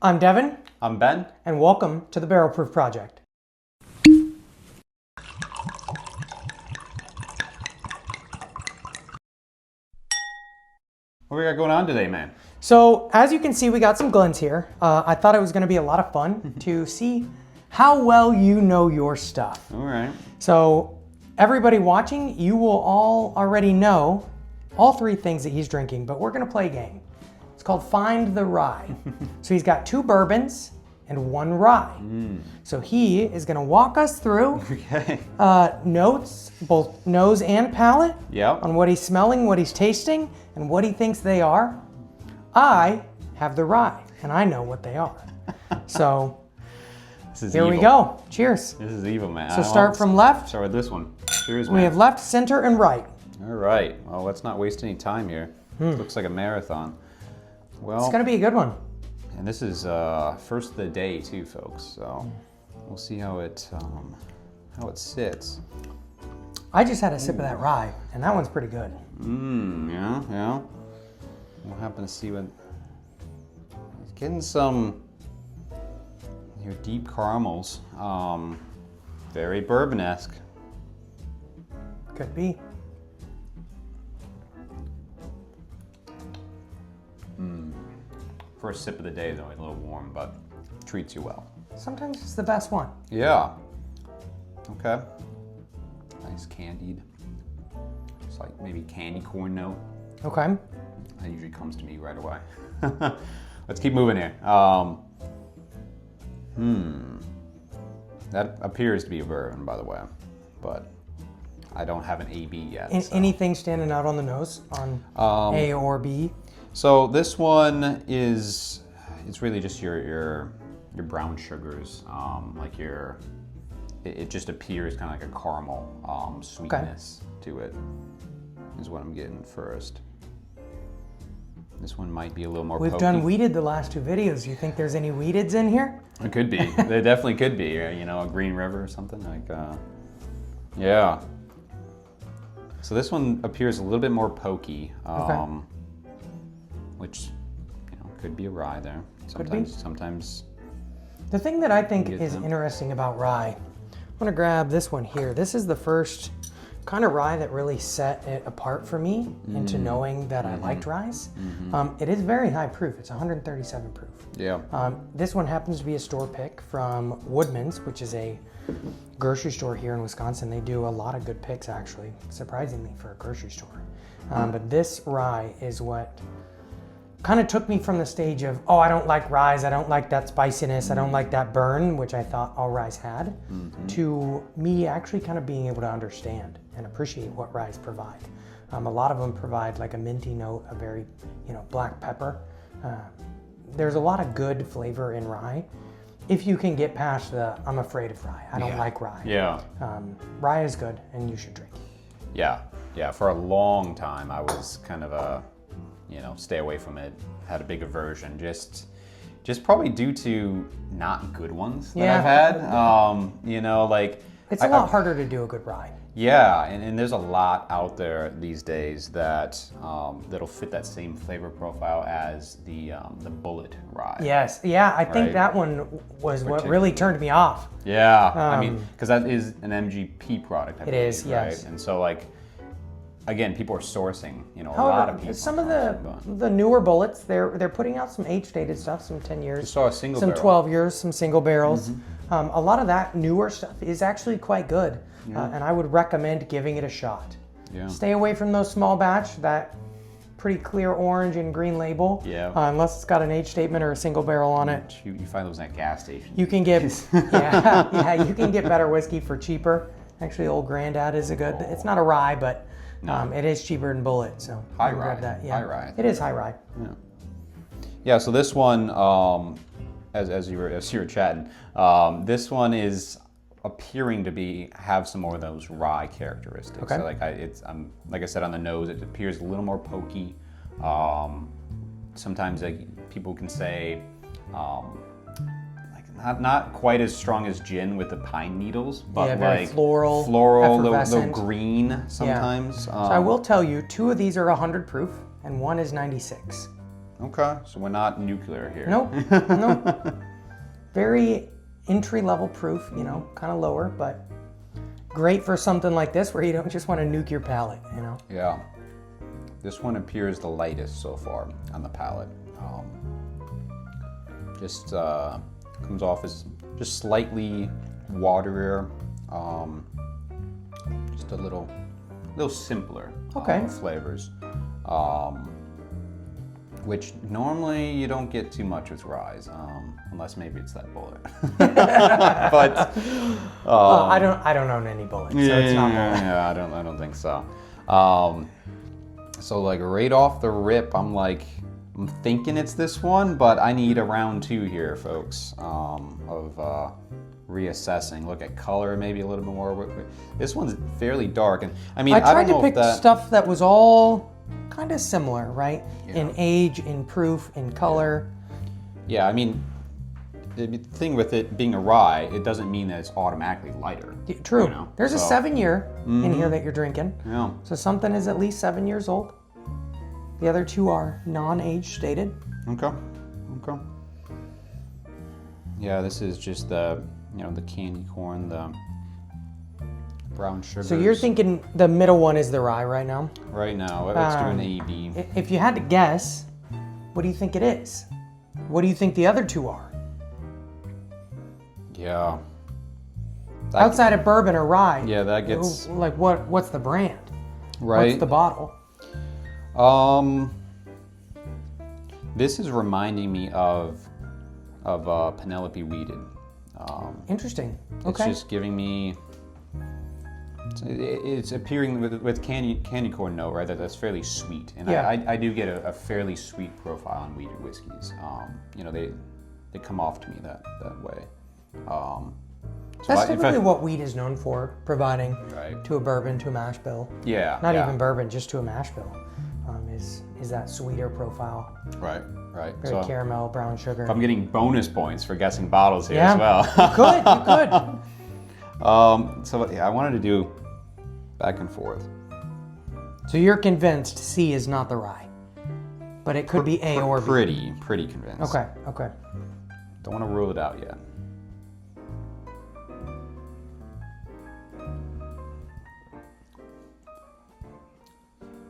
I'm Devin. I'm Ben. And welcome to the Barrel Proof Project. What we got going on today, man? So as you can see, we got some Glens here. I thought it was going to be a lot of fun to see how well you know your stuff. All right. So everybody watching, you will all already know all three things that he's drinking, but we're going to play a game. It's called Find the Rye. So he's got 2 bourbons and 1 rye. So he is going to walk us through notes, both nose and palate, on what he's smelling, what he's tasting, and what he thinks they are. I have the rye, and I know what they are. So here we go. Cheers. This is evil, man. So start from left. Start with this one. Cheers, man. We have left, center, and right. All right. Well, let's not waste any time here. It looks like a marathon. Well, it's going to be a good one. And this is first of the day too, folks. So we'll see how it sits. I just had a sip of that rye, and that one's pretty good. Yeah. We'll happen to see what. It's getting some deep caramels. Very bourbon-esque. Could be. First sip of the day, though, a little warm, but treats you well. Sometimes it's the best one. Yeah. Okay. Nice candied. It's like maybe candy corn note. Okay. That usually comes to me right away. Let's keep moving here. That appears to be a bourbon, by the way, but I don't have an AB yet. Anything standing out on the nose on A or B? So this one it's really just your brown sugars, it just appears kind of like a caramel sweetness to it, is what I'm getting first. This one might be a little more We've pokey. done weeded the last 2 videos. You think there's any weededs in here? It could be. There definitely could be. A Green River or something like. Yeah. So this one appears a little bit more pokey, which could be a rye there. Sometimes. The thing that I think is interesting about rye, I'm gonna grab this one here. This is the first kind of rye that really set it apart for me into knowing that I liked ryes. It is very high proof. It's 137 proof. Yeah. This one happens to be a store pick from Woodman's, which is a grocery store here in Wisconsin. They do a lot of good picks, actually, surprisingly, for a grocery store. But this rye is what kind of took me from the stage of, oh, I don't like ryes, I don't like that spiciness, I don't like that burn, which I thought all ryes had, to me actually kind of being able to understand and appreciate what ryes provide. A lot of them provide like a minty note, a very, black pepper. There's a lot of good flavor in rye. If you can get past the, I'm afraid of rye, I don't like rye. Yeah. Rye is good and you should drink it. Yeah. For a long time, I was kind of stay away from it. Had a big aversion, just probably due to not good ones that I've had. It's a lot harder to do a good rye. Yeah, and there's a lot out there these days that that'll fit that same flavor profile as the bullet rye. Yes, yeah, I think that one was what really turned me off. Yeah, because that is an MGP product. I believe, is, yes. Right? And so again, people are sourcing, However, a lot of people. Some of the newer bullets, they're putting out some age-dated stuff, some 10 years, just saw a single some barrel. 12 years, some single barrels. A lot of that newer stuff is actually quite good, and I would recommend giving it a shot. Yeah. Stay away from those small batch, that pretty clear orange and green label, unless it's got an age statement or a single barrel on it. You find those at gas stations. You can get, you can get better whiskey for cheaper. Actually, Old Grandad is a good, it's not a rye, but it is cheaper than Bullet, so high rye. Grab that. Yeah. High rye. It is high rye. Yeah. So this one, as you were chatting, this one is appearing to have some more of those rye characteristics. Okay. So like I said, on the nose, it appears a little more pokey. Sometimes people can say. Not quite as strong as gin with the pine needles, but very floral, the green sometimes. So I will tell you, 2 of these are 100 proof and 1 is 96. Okay, so we're not nuclear here. Nope, nope. Very entry-level proof, you know, kind of lower, but great for something like this where you don't just want to nuke your palate, you know? Yeah. This one appears the lightest so far on the palate. Just comes off as just slightly waterier, just a little simpler flavors. Which normally you don't get too much with ryes, unless maybe it's that bullet. But I don't own any bullets, so it's not bullet. Yeah, I don't think so. So like right off the rip, I'm thinking it's this one, but I need a round 2 here, folks, of reassessing. Look at color, maybe a little bit more. This one's fairly dark, and I mean, I tried don't know to pick stuff that was all kind of similar, right? Yeah. In age, in proof, in color. Yeah, I mean, the thing with it being a rye, it doesn't mean that it's automatically lighter. True. You know? There's a 7-year in here that you're drinking. Yeah. So something is at least 7 years old. The other 2 are non-age stated. Okay. Yeah, this is just the candy corn, the brown sugar. So you're thinking the middle one is the rye right now? Right now, let's do an A/B. If you had to guess, what do you think it is? What do you think the other 2 are? Yeah. Outside of bourbon or rye. Yeah, that gets... Like what's the brand? Right. What's the bottle? This is reminding me of Penelope Weeded. Interesting. Okay. It's just giving me... It's appearing with candy corn note, right? That's fairly sweet, and yeah. I do get a fairly sweet profile on weeded whiskeys. They come off to me that way. That's typically what wheat is known for, providing right. to a bourbon, to a mash bill. Yeah. Not even bourbon, just to a mash bill. Is that sweeter profile? Right. Very caramel, brown sugar. If I'm getting bonus points for guessing bottles here as well. You could. I wanted to do back and forth. So you're convinced C is not the rye, but it could be A or B. Pretty convinced. Okay. Don't want to rule it out yet.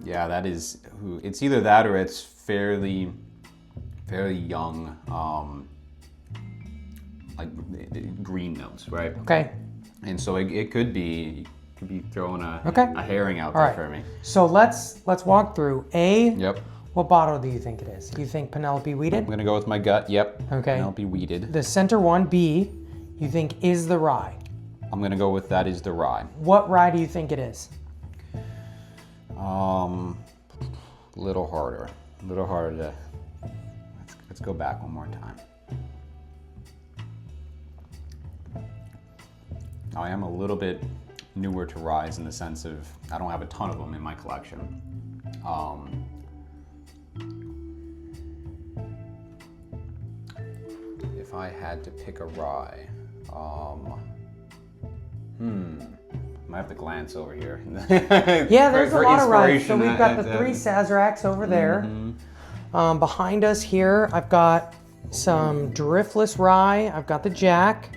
Yeah, that is. It's either that or it's fairly young, like green notes, right? Okay. And so it could be throwing a herring out All there right. for me. So let's walk through A. Yep. What bottle do you think it is? You think Penelope Weeded? I'm gonna go with my gut. Yep. Okay. Penelope Weeded. The center one, B, you think is the rye. I'm gonna go with that is the rye. What rye do you think it is? Little harder to. Let's go back one more time. I am a little bit newer to ryes in the sense of I don't have a ton of them in my collection. If I had to pick a rye, I have to glance over here. Yeah, there's a lot of ryes. So inspiration, we've got the 3 Sazeracs over there. Behind us here, I've got some driftless rye. I've got the Jack.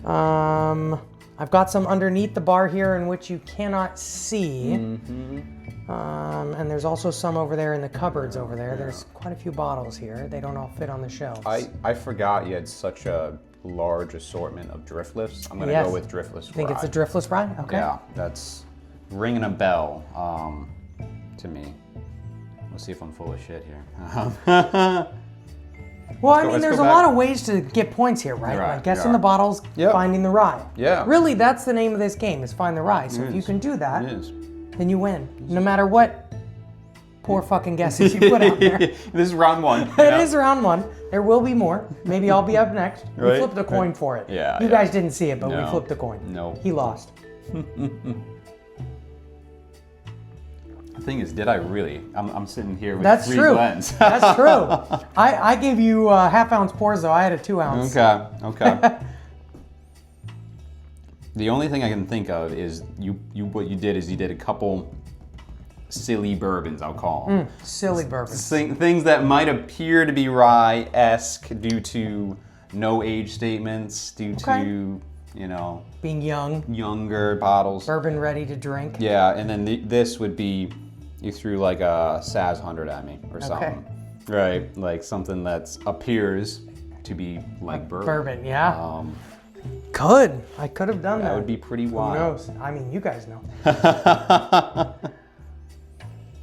I've got some underneath the bar here in which you cannot see. And there's also some over there in the cupboards over there. There's quite a few bottles here. They don't all fit on the shelves. I forgot you had such a large assortment of driftless. I'm gonna go with driftless rye. Think it's a driftless rye? Okay. Yeah, that's ringing a bell to me. We'll see if I'm full of shit here. Well, I mean, there's a lot of ways to get points here, right? Like guessing the bottles, finding the rye. Yeah. Really, that's the name of this game, is find the rye. So if you can do that, then you win. No matter what poor fucking guesses you put out there. This is round 1. It is round 1. There will be more. Maybe I'll be up next. We flipped a coin for it. Yeah. You guys didn't see it, but we flipped a coin. No. He lost. The thing is, did I really? I'm sitting here with That's 3 true. blends. That's true. I gave you half-ounce pours, though. I had a 2-ounce. Okay. The only thing I can think of is what you did is you did a couple silly bourbons, I'll call them. Silly bourbons. Things that might appear to be rye-esque due to no age statements, due to, you know, being young. Younger bottles. Bourbon ready to drink. Yeah, and then this would be, you threw like a Saz 100 at me or something. Right, like something that appears to be like bourbon. Bourbon, yeah. I could have done that. That would be pretty wild. Who knows? I mean, you guys know.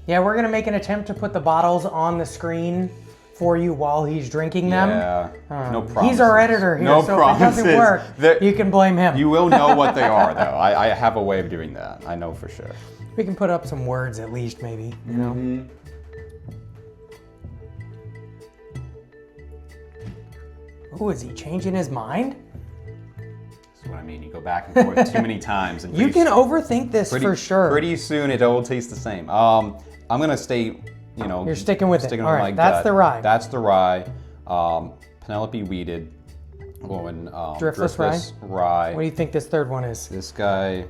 Yeah, we're gonna make an attempt to put the bottles on the screen for you while he's drinking them. Yeah, no promises. He's our editor here, no so promises. if it doesn't work, you can blame him. You will know what they are, though. I have a way of doing that. I know for sure. We can put up some words at least, maybe, you know? Oh, is he changing his mind? That's what I mean. You go back and forth too many times. And you can overthink this for sure. Pretty soon it all tastes the same. I'm going to stay, you know. You're sticking with it. All right, like that's the rye. That's the rye. Penelope weeded. Going driftless rye. What do you think this third one is? This guy.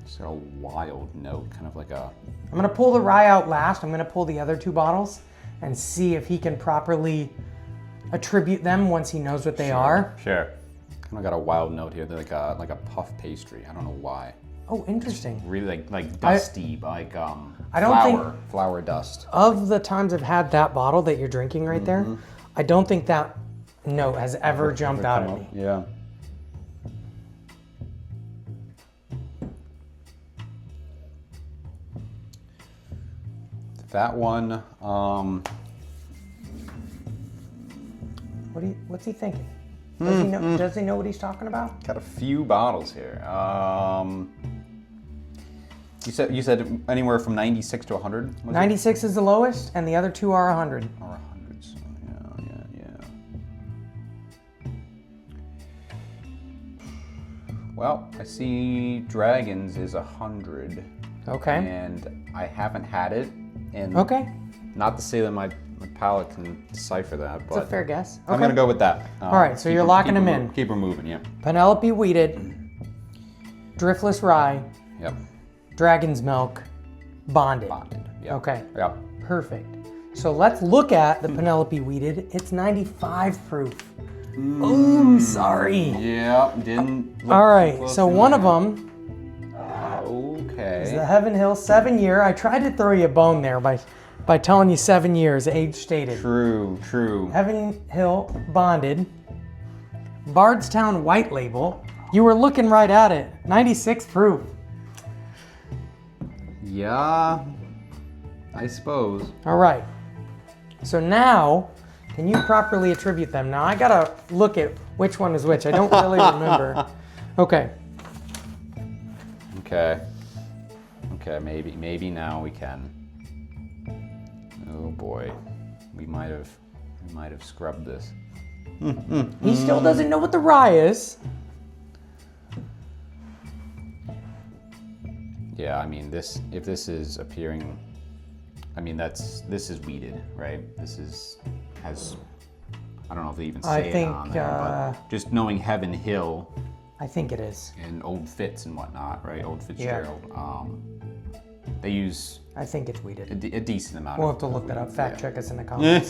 It's got a wild note, kind of like a. I'm gonna pull the rye out last. I'm gonna pull the other two bottles and see if he can properly attribute them once he knows what they are. Sure. Kind of got a wild note here. They're like a puff pastry. I don't know why. Oh, interesting. It's really like dusty, like I don't flour dust. Of the times I've had that bottle that you're drinking right there, I don't think that note has ever jumped out at me. Yeah. That one. What's he thinking? Does he know what he's talking about? Got a few bottles here. You said anywhere from 96 to 100? 96 is the lowest, and the other two are 100. Or 100, so yeah. Well, I see Dragons is 100. Okay. And I haven't had it. And okay. Not to say that my palate can decipher that, but it's a fair guess. Okay. I'm gonna go with that. All right, so you're locking them in. Keep them moving, yeah. Penelope weeded, driftless rye. Yep. Dragon's milk, bonded. Yep. Okay. Yep. Perfect. So let's look at the Penelope weeded. It's 95 proof. Oh, sorry. Yeah, didn't. All right, so one of them. Okay. Is the Heaven Hill 7-year. I tried to throw you a bone there by telling you 7 years, age stated. True. Heaven Hill bonded. Bardstown white label. You were looking right at it. 96 proof. Yeah, I suppose. All right. So now, can you properly attribute them? Now I gotta look at which one is which. I don't really remember. Okay. Okay, maybe now we can. Oh boy, we might have scrubbed this. He still doesn't know what the rye is. Yeah, I mean if this is appearing, I mean this is weeded, right? I don't know if they even say it on there, but just knowing Heaven Hill. I think it is. And Old Fitz and whatnot, right? Old Fitzgerald. Yeah. They use. I think it's weeded. A decent amount. We'll have to look that up. Fact check us in the comments.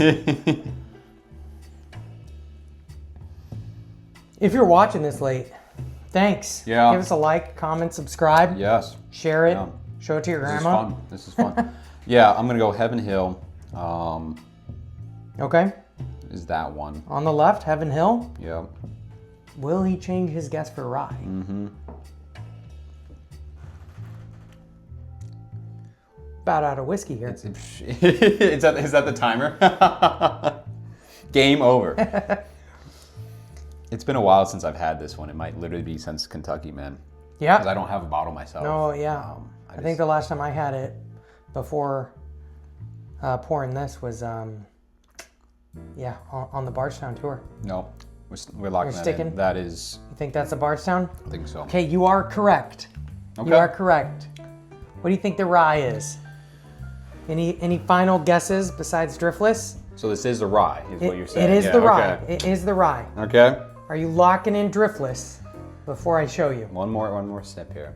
If you're watching this late, thanks. Yeah. Give us a like, comment, subscribe. Yes. Share it. Yeah. Show it to your grandma. This is fun. Yeah, I'm gonna go Heaven Hill. Okay. Is that one on the left? Heaven Hill. Yep. Will he change his guess for rye? Mm-hmm. About out of whiskey here. Is that the timer? Game over. It's been a while since I've had this one. It might literally be since Kentucky, man. Yeah. Because I don't have a bottle myself. No, yeah. I think the last time I had it before pouring this was, on the Bardstown tour. No. We're locking that in. That is. You think that's a Bardstown? I think so. Okay, you are correct. Okay. You are correct. What do you think the rye is? Any final guesses besides driftless? So this is the rye, is what you're saying. It is the rye. It is the rye. Okay. Are you locking in driftless? before I show you. One more sip here.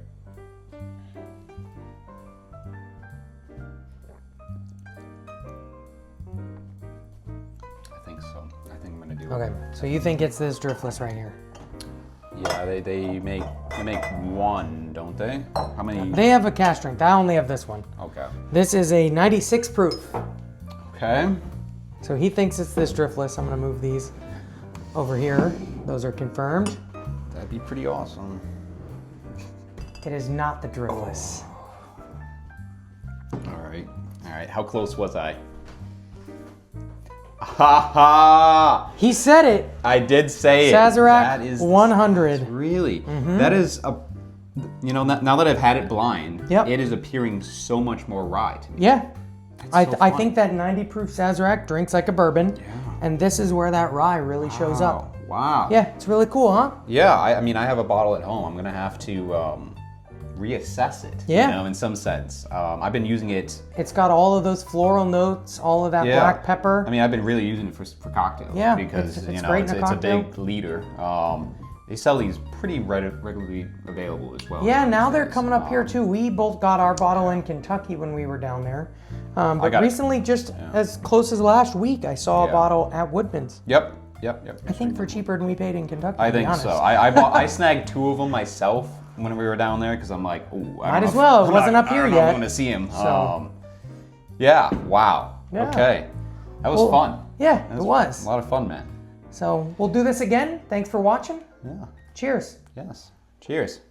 I think so. I think I'm gonna do it. Okay, so you think it's this driftless right here? Yeah, they make one, don't they? How many? They have a cask strength. I only have this one. Okay. This is a 96 proof. Okay. So he thinks it's this driftless. I'm gonna move these over here. Those are confirmed. That'd be pretty awesome. It is not the driftless. All right. How close was I? Ha ha! He said it. I did say it. Sazerac That is 100. Really? That is a. You know, now that I've had it blind, Yep. it is appearing so much more rye to me. Yeah. I fun. think that 90 proof Sazerac drinks like a bourbon. Yeah. And this is where that rye really shows up. Wow. Yeah, it's really cool, huh? Yeah, I mean, I have a bottle at home. I'm gonna have to reassess it. Yeah. You know, in some sense. I've been using it. It's got all of those floral notes, all of that black pepper. I mean, I've been really using it for cocktails. Yeah, Because it's you know great in a it's a cocktail. big leader. They sell these pretty regularly available as well. Yeah, now these they're days. coming up here too. We both got our bottle in Kentucky when we were down there. But got it. recently, just as close as last week, I saw a Yeah. bottle at Woodman's. Yep. I think for cheaper than we paid in Kentucky. I to be think honest. so. I snagged 2 of them myself when we were down there because I'm like, ooh, I Might don't as know well. if- It wasn't up I here don't know if yet. I'm gonna see him. So- Yeah. Wow. Yeah. Okay. That was Well, fun. Yeah, That it was. a lot of fun, man. So we'll do this again. Thanks for watching. Yeah. Cheers. Yes. Cheers.